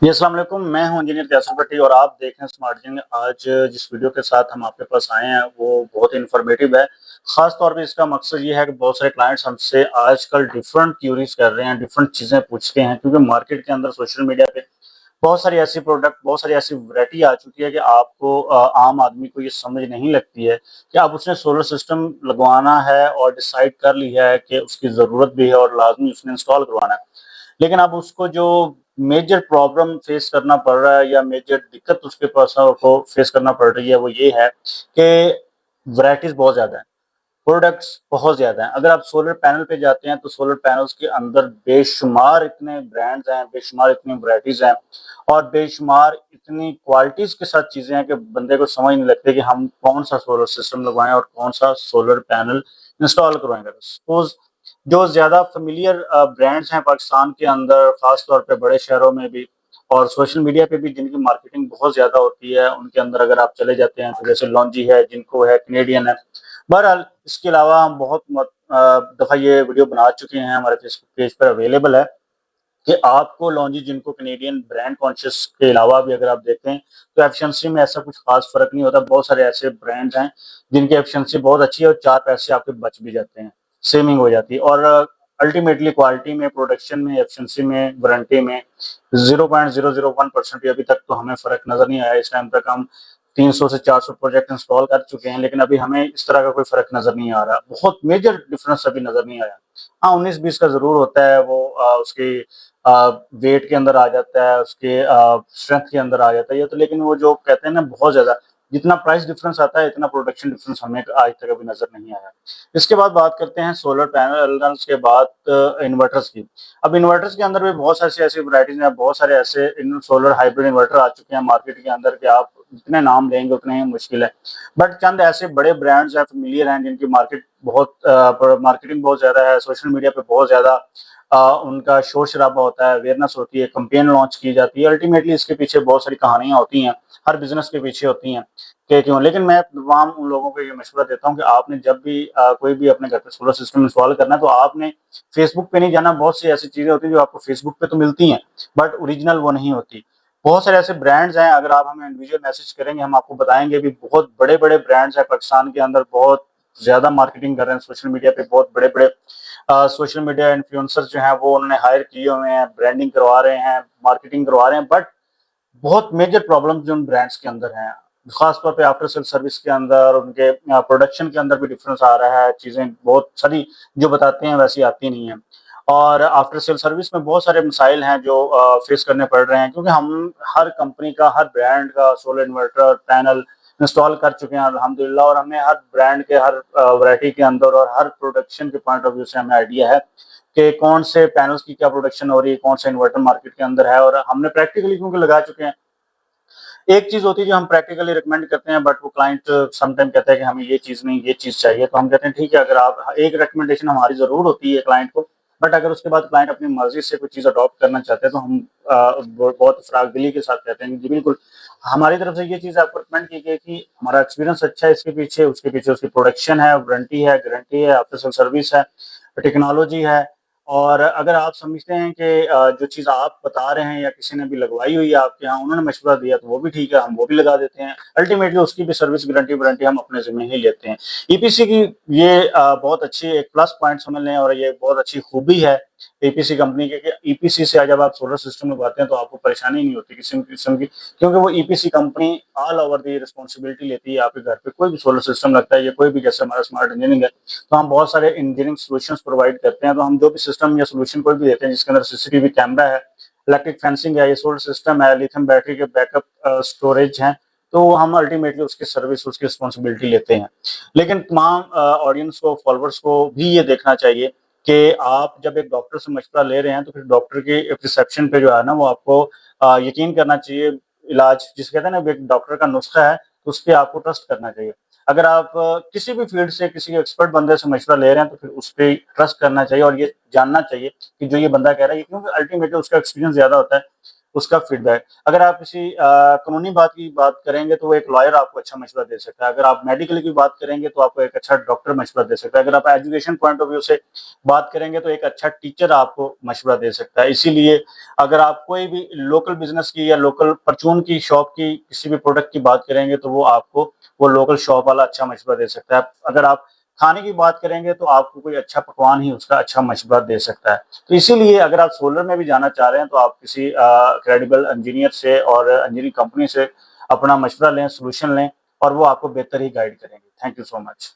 जी, अस्सलाम वालेकुम। मैं हूं इंजीनियर कैसर भट्टी और आप देख रहे हैं स्मार्ट इंजीनियर। आज जिस वीडियो के साथ हम आपके पास आए हैं वो बहुत इन्फॉर्मेटिव है। खास तौर पे इसका मकसद ये है कि बहुत सारे क्लाइंट्स हमसे आजकल डिफरेंट क्यूरीज कर रहे हैं, डिफरेंट चीज़ें पूछते हैं, क्योंकि मार्केट के अंदर सोशल मीडिया पे बहुत सारी ऐसी प्रोडक्ट, बहुत सारी ऐसी वैरायटी आ चुकी है कि आपको आम आदमी को ये समझ नहीं लगती है कि अब उसने सोलर सिस्टम लगवाना है और डिसाइड कर लिया है कि उसकी ज़रूरत भी है और लाज़मी उसने इंस्टॉल करवाना है। लेकिन अब उसको जो मेजर प्रॉब्लम फेस करना पड़ रहा है या मेजर दिक्कत उसके पास को फेस करना पड़ रही है वो ये है कि वैराइटीज बहुत ज़्यादा हैं, प्रोडक्ट्स बहुत ज़्यादा हैं। अगर आप सोलर पैनल पे जाते हैं तो सोलर पैनल्स के अंदर बेशुमार इतने ब्रांड्स हैं, बेशुमार इतनी वैराइटीज़ हैं और बेशुमार इतनी क्वालिटीज़ के साथ चीज़ें हैं कि बंदे को समझ नहीं लगती कि हम कौन-सा सोलर सिस्टम लगवाएँ और कौन-सा सोलर पैनल इंस्टॉल करवाएँ। सपोज़ जो ज़्यादा फ़ैमिलियर ब्रांड्स हैं पाकिस्तान के अंदर, ख़ास तौर पे बड़े शहरों में भी और सोशल मीडिया पे भी जिनकी मार्केटिंग बहुत ज़्यादा होती है, उनके अंदर अगर आप चले जाते हैं तो जैसे लॉन्जी है, जिनको है, कैनेडियन है। बहरहाल इसके अलावा हम बहुत दफ़ा ये वीडियो बना चुके हैं, हमारे फेसबुक पेज पर अवेलेबल है कि आपको लॉन्जी, जिनको कैनेडियन ब्रांड कॉन्शियस के अलावा भी अगर आप देखें तो एफिशिएंसी में ऐसा कुछ खास फ़र्क नहीं होता। बहुत सारे ऐसे ब्रांड्स हैं जिनकी एफिशिएंसी बहुत अच्छी है और 4 पैसे आपके बच भी जाते हैं, सेविंग हो जाती है और अल्टीमेटली क्वालिटी में, प्रोडक्शन में, एफिशिएंसी में, वारंटी में 0.001% भी अभी तक तो हमें फ़र्क नज़र नहीं आया। इस टाइम तक हम 300 से 400 प्रोजेक्ट इंस्टॉल कर चुके हैं, लेकिन अभी हमें इस तरह का कोई फ़र्क नज़र नहीं आ रहा। बहुत मेजर डिफरेंस अभी नज़र नहीं आया। हाँ, 19-20 का ज़रूर होता है, वो उसकी वेट के अंदर आ जाता है, उसके स्ट्रेंथ के अंदर आ जाता है ये तो, लेकिन वो जो कहते हैं ना बहुत ज़्यादा, जितना प्राइस डिफरेंस आता है इतना प्रोडक्शन डिफरेंस हमें आज तक अभी नज़र नहीं आया। इसके बाद बात करते हैं सोलर पैनल्स के बाद इन्वर्टर्स की। अब इन्वर्टर्स के अंदर भी बहुत सारी ऐसी वैराइटीज़ हैं, बहुत सारे ऐसे इन सोलर हाइब्रिड इन्वर्टर आ चुके हैं मार्केट के अंदर कि आप जितने नाम लेंगे उतने ही मुश्किल है। बट चंद ऐसे बड़े ब्रांड्स हैं, फ़ैमिलियर हैं, जिनकी मार्केटिंग बहुत ज़्यादा है, सोशल मीडिया पे बहुत ज़्यादा उनका शोर-शराबा होता है, अवेयरनेस होती है, कैंपेन लॉन्च की जाती है। अल्टीमेटली इसके पीछे बहुत सारी कहानियाँ होती हैं, हर बिज़नेस के पीछे होती हैं कि क्यों। लेकिन मैं तमाम उन लोगों को ये मशवरा देता हूँ कि आपने जब भी कोई भी अपने घर पे सोलर सिस्टम इंस्टॉल करना है तो आपने फेसबुक पे नहीं जाना। बहुत सी ऐसी चीज़ें होती हैं जो आपको फेसबुक पे तो मिलती हैं, बट ओरिजिनल वो नहीं होती। बहुत सारे ऐसे ब्रांड्स हैं, अगर आप हमें इंडिविजुअल मैसेज करेंगे हम आपको बताएँगे भी। बहुत बड़े-बड़े ब्रांड्स हैं पाकिस्तान के अंदर, बहुत ज़्यादा मार्केटिंग कर रहे हैं सोशल मीडिया पे। बहुत बड़े-बड़े सोशल मीडिया इन्फ्लुएंसर्स जो हैं वो उन्होंने हायर किए हुए हैं, ब्रांडिंग करवा रहे हैं, मार्केटिंग करवा रहे हैं, बट बहुत मेजर प्रॉब्लम्स जो उन ब्रांड्स के अंदर हैं, खास तौर पे आफ्टर सेल सर्विस के अंदर, उनके प्रोडक्शन के अंदर भी डिफरेंस आ रहा है। चीज़ें बहुत सारी जो बताते हैं वैसी आती नहीं हैं और आफ्टर सेल सर्विस में बहुत सारे मसाइल हैं जो फेस करने पड़ रहे हैं, क्योंकि हम हर कंपनी का, हर ब्रांड का सोलर इन्वर्टर पैनल इंस्टॉल कर चुके हैं अल्हम्दुलिल्लाह, और हमें हर ब्रांड के, हर वैरायटी के अंदर और हर प्रोडक्शन के पॉइंट ऑफ व्यू से हमें आइडिया है कि कौन से पैनल्स की क्या प्रोडक्शन हो रही है, कौन सा इन्वर्टर मार्केट के अंदर है, और हमने प्रैक्टिकली क्योंकि लगा चुके हैं। एक चीज़ होती है जो हम प्रैक्टिकली रिकमेंड करते हैं, बट वो क्लाइंट सम टाइम कहता है कि हमें ये चीज़ नहीं, ये चीज़ चाहिए, तो हम कहते हैं ठीक है, अगर आप एक रिकमेंडेशन हमारी ज़रूर होती है क्लाइंट को, बट अगर उसके बाद क्लाइंट अपनी मर्ज़ी से कोई चीज़ अडॉप्ट करना चाहते हैं तो हम बहुत फ़राग-दिली के साथ कहते हैं जी बिल्कुल, हमारी तरफ से ये चीज़ आपको रिकमेंड की गई कि हमारा एक्सपीरियंस अच्छा है इसके पीछे, उसके पीछे उसकी प्रोडक्शन है, वारंटी है, गारंटी है, आफ्टर सेल सर्विस है, टेक्नोलॉजी है। और अगर आप समझते हैं कि जो चीज़ आप बता रहे हैं या किसी ने भी लगवाई हुई है आपके यहाँ, उन्होंने मशवरा दिया तो वो भी ठीक है, हम वो भी लगा देते हैं। अल्टीमेटली उसकी भी सर्विस गारंटी वारंटी हम अपने ज़िम्मे ही लेते हैं। ईपीसी की ये बहुत अच्छी एक प्लस पॉइंट समझ लें और ये बहुत अच्छी खूबी है ईपीसी कंपनी की कि ईपीसी से जब आप सोलर सिस्टम लगवाते हैं तो आपको परेशानी नहीं होती किसी किस्म की, क्योंकि वो EPC company all over the responsibility लेती है। आपके घर पे कोई भी सोलर सिस्टम लगता है या कोई भी, जैसे हमारा स्मार्ट इंजीनियरिंग है, तो हम बहुत सारे इंजीनियरिंग सॉल्यूशंस प्रोवाइड करते हैं। तो हम जो भी सिस्टम या सॉल्यूशन कोई भी देते हैं जिसके अंदर सीसीटीवी कैमरा है, इलेक्ट्रिक फेंसिंग है, ये सोलर सिस्टम है, लिथियम बैटरी के बैकअप स्टोरेज हैं, तो हम अल्टीमेटली उसकी सर्विस, उसकी रिस्पॉन्सिबिलिटी लेते हैं। लेकिन तमाम ऑडियंस को, फॉलोअर्स को भी ये देखना चाहिए कि आप जब एक डॉक्टर से मशवरा ले रहे हैं तो फिर डॉक्टर की प्रिस्क्रिप्शन पे जो है ना वो आपको यकीन करना चाहिए। इलाज जिसे कहते हैं ना, एक डॉक्टर का नुस्खा है तो उस पे आपको ट्रस्ट करना चाहिए। अगर आप किसी भी फील्ड से किसी एक्सपर्ट बंदे से मशवरा ले रहे हैं तो फिर उस पे ट्रस्ट करना चाहिए और ये जानना चाहिए कि जो ये बंदा कह रहा है, क्योंकि अल्टीमेटली उसका एक्सपीरियंस ज़्यादा होता है, उसका फीडबैक। अगर आप किसी कानूनी बात की बात करेंगे तो वो एक लॉयर आपको अच्छा मशवरा दे सकता है। अगर आप मेडिकल की बात करेंगे तो आपको एक अच्छा डॉक्टर मशवरा दे सकता है। अगर आप एजुकेशन पॉइंट ऑफ व्यू से बात करेंगे तो एक अच्छा टीचर आपको मशवरा दे सकता है। इसीलिए अगर आप कोई भी लोकल बिजनेस की या लोकल परचून की शॉप की किसी भी प्रोडक्ट की बात करेंगे तो वो आपको वो लोकल शॉप वाला अच्छा मशवरा दे सकता है। अगर आप खाने की बात करेंगे तो आपको कोई अच्छा पकवान ही उसका अच्छा मशवरा दे सकता है। तो इसीलिए अगर आप सोलर में भी जाना चाह रहे हैं तो आप किसी क्रेडिबल इंजीनियर से और इंजीनियरिंग कंपनी से अपना मशवरा लें, सोल्यूशन लें और वो आपको बेहतर ही गाइड करेंगे। Thank you so much.